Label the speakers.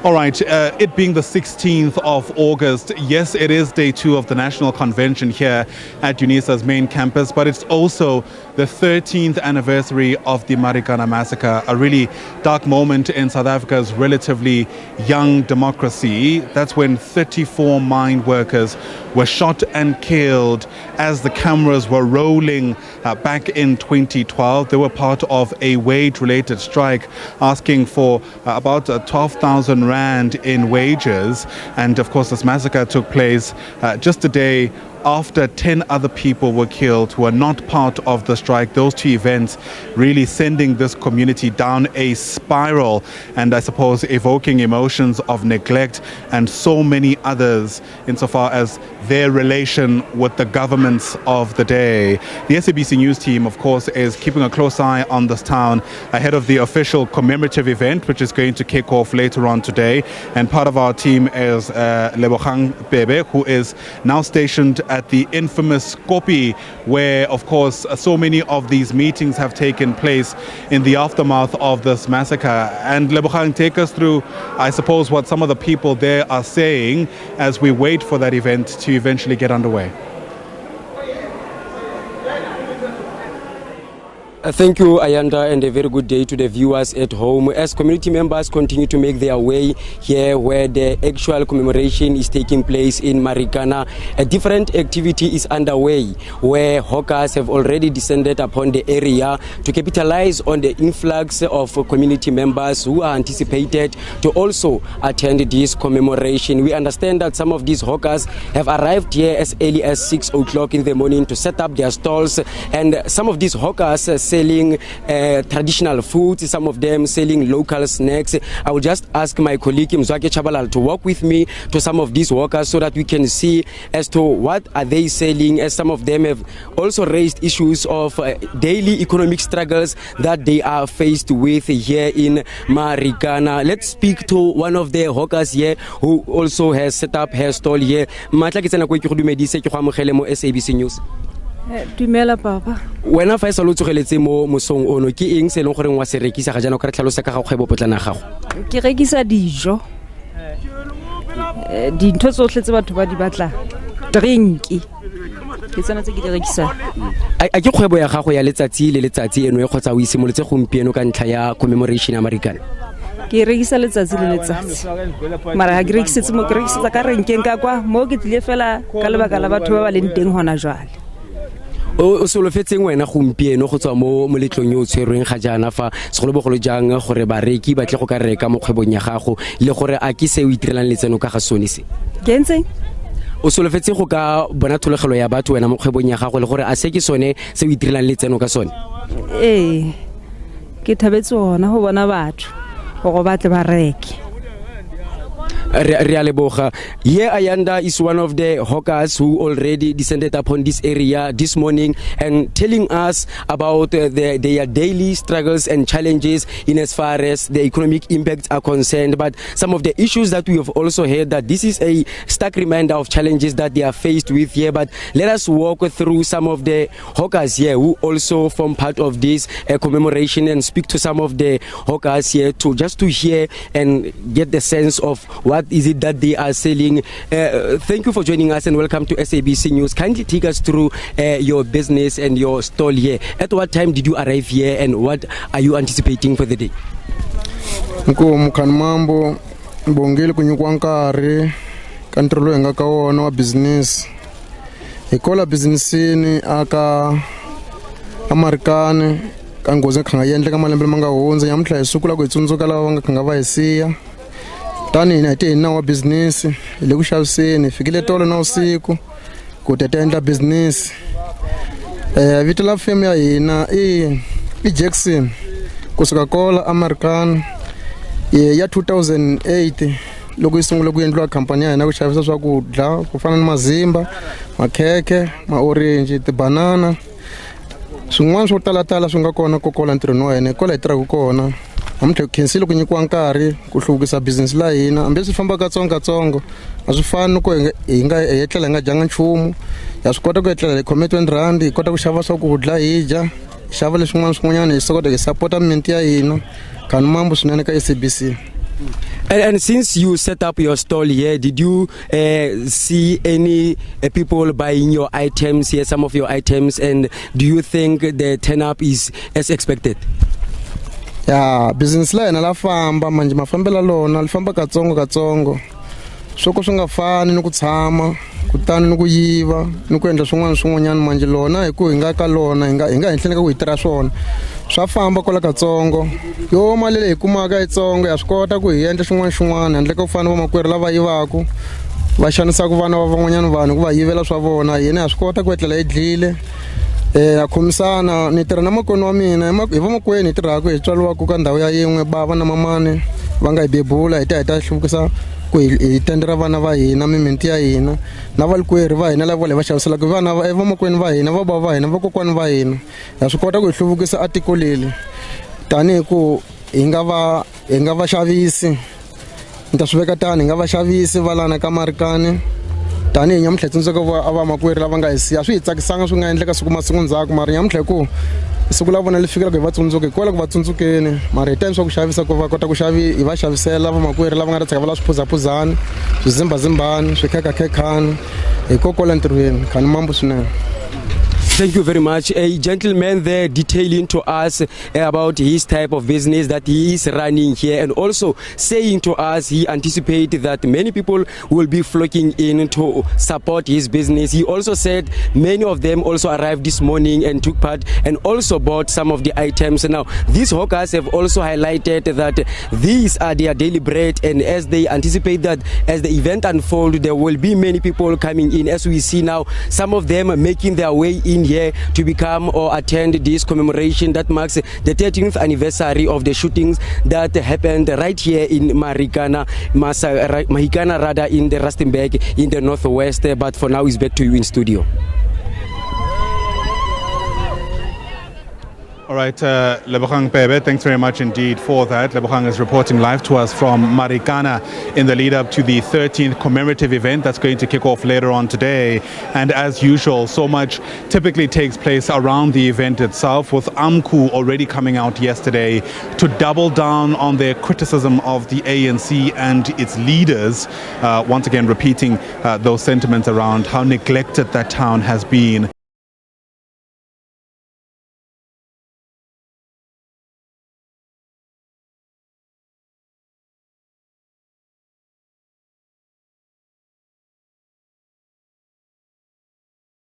Speaker 1: All right, it being the 16th of August, yes, it is day 2 of the National Convention here at UNISA's main campus, but it's also the 13th anniversary of the Marikana Massacre, a really dark moment in South Africa's relatively young democracy. That's when 34 mine workers were shot and killed as the cameras were rolling back in 2012. They were part of a wage-related strike asking for about 12,000 Rand in wages. And of course, this massacre took place just a day after 10 other people were killed who are not part of the strike. Those two events really sending this community down a spiral and I suppose evoking emotions of neglect and so many others insofar as their relation with the governments of the day. The SABC News team, of course, is keeping a close eye on this town ahead of the official commemorative event, which is going to kick off later on today. And part of our team is Lebogang Pebe, who is now stationed at the infamous Koppies, where, of course, so many of these meetings have taken place in the aftermath of this massacre. And Lebogang, take us through, I suppose, what some of the people there are saying as we wait for that event to eventually get underway.
Speaker 2: Thank you, Ayanda, and a very good day to the viewers at home. As community members continue to make their way here where the actual commemoration is taking place in Marikana, a different activity is underway where hawkers have already descended upon the area to capitalize on the influx of community members who are anticipated to also attend this commemoration. We understand that some of these hawkers have arrived here as early as 6 o'clock in the morning to set up their stalls, and some of these hawkers selling traditional foods, some of them selling local snacks. I will just ask my colleague Mzwake Chabalal to walk with me to some of these workers so that we can see as to what are they selling, as some of them have also raised issues of daily economic struggles that they are faced with here in Marikana. Let's speak to one of the hawkers here who also has set up her stall here. Matla ke tsena go dumedise ke go amogele mo SABC News.
Speaker 3: Dumela papa.
Speaker 2: Wena fa isa lo tsogeletse mo mosong ono ke eng se leng gore wa se rekisa ga jana ka re tlhalosa ka ga kgwebo potlana gago?
Speaker 3: Ke rekisa dijo. Dintho tsotlhe tse batho ba di batla. Drinki. Ke tsena tse ke di rekisa.
Speaker 2: A ke kgwebo ya gago ya letsatsi le letsatsi eno e kgotsa o isimoletse gompieno ka ntlha ya commemoration ya Marikana?
Speaker 3: Ke rekisa letsatsi le letsatsi. Mara ha ke rekisetse mo ke rekisa ka renkeng ka kwa mo ke tlile fela ka lebaka la batho ba ba leng teng hona jwale.
Speaker 2: O solofetseng wena gompieno go tswa mo moletlong yo tshwerweng ga jana fa segolobogolo jang gore bareki ba tle go ka reka mo kgwebong ya gago le gore a ke se o itirelang letseno ka ga sone se?
Speaker 3: Ke ntse
Speaker 2: o solofetse go ka bona tholegelo ya batho wena mo kgwebong ya gago le gore a se ke sone se o itirelang letseno ka sone?
Speaker 3: Ke thabetse hona go bona batho go batle ba reke.
Speaker 2: Leboga. Here Ayanda is one of the hawkers who already descended upon this area this morning and telling us about their daily struggles and challenges in as far as the economic impacts are concerned. But some of the issues that we have also heard, that this is a stark reminder of challenges that they are faced with here. But let us walk through some of the hawkers here who also form part of this commemoration and speak to some of the hawkers here to hear and get the sense of what is it that they are selling. Thank you for joining us and welcome to SABC News. Kindly take us through your business and your stall here. At what time did you arrive here and what are you anticipating for the day?
Speaker 4: Mambo bongele kunyukwa nkari kantrolo enga ka wona wa business ikola businessini aka Marikana ka ngoze khanga yendle ka malembe manga hundza yamhla hisukula ku itsundzuka lava nga khanga va hisiya tani na te na wa business le ku xaviseni fikile tolo na usiku ku tetendla business vito la firm ya hina i Jackson kusuka kola Marikana ya 2008 loko isungule ku endliwa company ya hina ku xavisa swakudya ku fana na mazimba, makheke, maorange, tibanana, swin'wana swo tala swi nga kona ko kola ntirhweni wa hina kola hi tirhaka kona. Amhle khensile ku nyikiwa nkarhi ku hluvukisa business la hina ambe swi famba katsongo a swi fani ku hi nga etlela hi nga janga nchumu ya swi kota ku etlela hi khome 20 rand hi kota ku xava swakudya hi dya xava leswin'wana swin'wanyana hi sokota hi supporta movement ya hina kan mambo swinene ka SABC.
Speaker 2: And since you set up your stall here, did you see any people buying your items here, some of your items, and do you think the turn up is as expected?
Speaker 4: Ya business la hina la famba manje mafambela lona li famba katsongo swo ko swi nga fani ni ku tshama kutani ni ku yiva ni ku endla swin'wana manje lona hi ku hi nga ka lona hi nga henhleni ka ku hi tirha swona swa famba kola katsongo yo mali leyi hi kumaka yitsongo ya swi kota ku hi endla xin'wana handle ka ku fana vamakwerhu lava yivaku va xanisaka vana va van'wanyana vanhu ku va yivela swa vona hina ha swi kota ku etlela hi dlile ya khomisana ni tirha na makwenu wa mina hi vamakwenu hi tirhaka hi tswaliwaka ka ndhawu ya yin'we bava na mamani va nga hi bebula hi ta hluvukisa ku hi tendera vana va hina mimiti ya hina na valikwerhu va hina lava va xaviselaka vana vamakwenu va hina va bava va hina vakokwani va hina ha swi kota ku hi hluvukisa atiko leli tanihi ku hi nga va xavisi ni ta swi veka tani hi nga va xavisi va lana ka Marikana tanihi nyamutlha tsundzuka a vamakwerhu lava nga hi siya swi hi tsakisanga swi nga endleka masiku ndzhaku mara nyamutlha ku siku la vona li fikela ku hi va tsundzuka hi kola ku va tsundzukeni mara hi time swa ku xavisa ku va kota ku hi va xavisela vamakwerhu lava nga ta tshika va la swiphuzaphuzani swizimbazimbani swikhekhakhekani hi kokola ntirhweni khani mambo swinene.
Speaker 2: Thank you very much. A gentleman there detailing to us about his type of business that he is running here, and also saying to us he anticipates that many people will be flocking in to support his business. He also said many of them also arrived this morning and took part and also bought some of the items. Now, these hawkers have also highlighted that these are their daily bread, and as they anticipate that as the event unfolds, there will be many people coming in. As we see now, some of them making their way in here to become or attend this commemoration that marks the 13th anniversary of the shootings that happened right here in Marikana Massacre, rather, in the Rustenburg in the northwest. But for now, it's back to you in studio.
Speaker 1: All right, Lebogang Pebe, thanks very much indeed for that. Lebogang is reporting live to us from Marikana in the lead up to the 13th commemorative event that's going to kick off later on today. And as usual, so much typically takes place around the event itself, with AMCU already coming out yesterday to double down on their criticism of the ANC and its leaders, once again repeating those sentiments around how neglected that town has been.